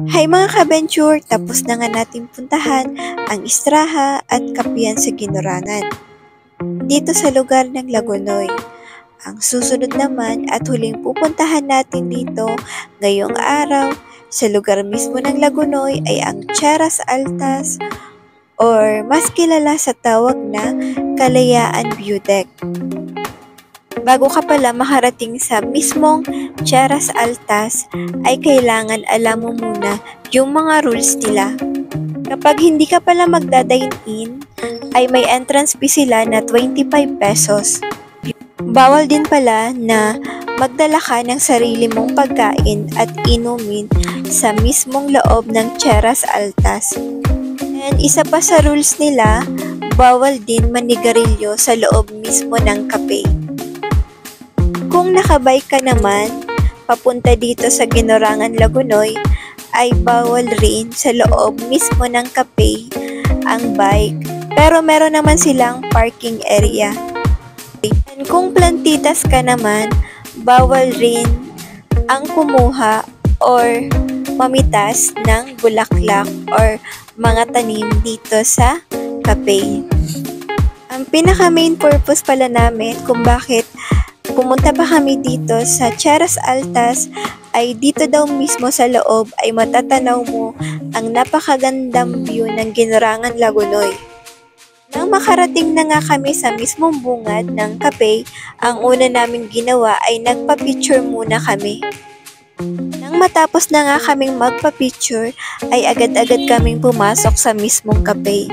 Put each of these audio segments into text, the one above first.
Hi mga ka-venture! Tapos na nga natin puntahan ang Istraha at Kapihan sa Ginurangan. Dito sa lugar ng Lagunoy. Ang susunod naman at huling pupuntahan natin dito ngayong araw sa lugar mismo ng Lagunoy ay ang Cheras Altas or mas kilala sa tawag na Kalayaan View Deck. Bago ka pala makarating sa mismong Cheras Altas, ay kailangan alam mo muna yung mga rules nila. Kapag hindi ka pala magdadine-in, ay may entrance fee sila na 25 pesos. Bawal din pala na magdala ka ng sarili mong pagkain at inumin sa mismong loob ng Cheras Altas. And isa pa sa rules nila, bawal din manigarilyo sa loob mismo ng kape. Kung nakabike ka naman, papunta dito sa Ginurangan, Lagunoy, ay bawal rin sa loob mismo ng kape ang bike. Pero meron naman silang parking area. And kung plantitas ka naman, bawal rin ang kumuha or mamitas ng bulaklak or mga tanim dito sa kape. Ang pinaka main purpose pala namin kung bakit pumunta pa kami dito sa Cheras Altas ay dito daw mismo sa loob ay matatanaw mo ang napakagandang view ng Ginurangan, Lagunoy. Nang makarating na nga kami sa mismong bungad ng kape, ang una naming ginawa ay nagpa-picture muna kami. Nang matapos na nga kaming magpa-picture ay agad-agad kaming pumasok sa mismong kape.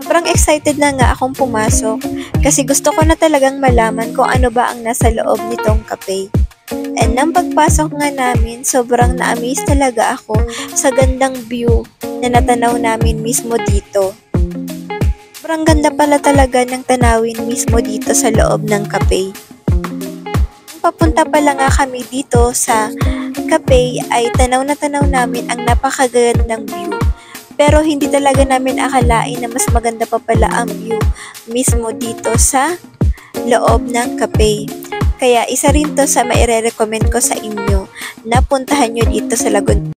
Sobrang excited na nga akong pumasok kasi gusto ko na talagang malaman kung ano ba ang nasa loob nitong kape. And nang pagpasok nga namin, sobrang na-amaze talaga ako sa gandang view na natanaw namin mismo dito. Sobrang ganda pala talaga ng tanawin mismo dito sa loob ng kape. Papunta pala nga kami dito sa kape ay tanaw na tanaw namin ang napakagandang view. Pero hindi talaga namin akalain na mas maganda pa pala ang view mismo dito sa loob ng kape. Kaya isa rin to sa maire-recommend ko sa inyo na puntahan nyo dito sa Lagunoy.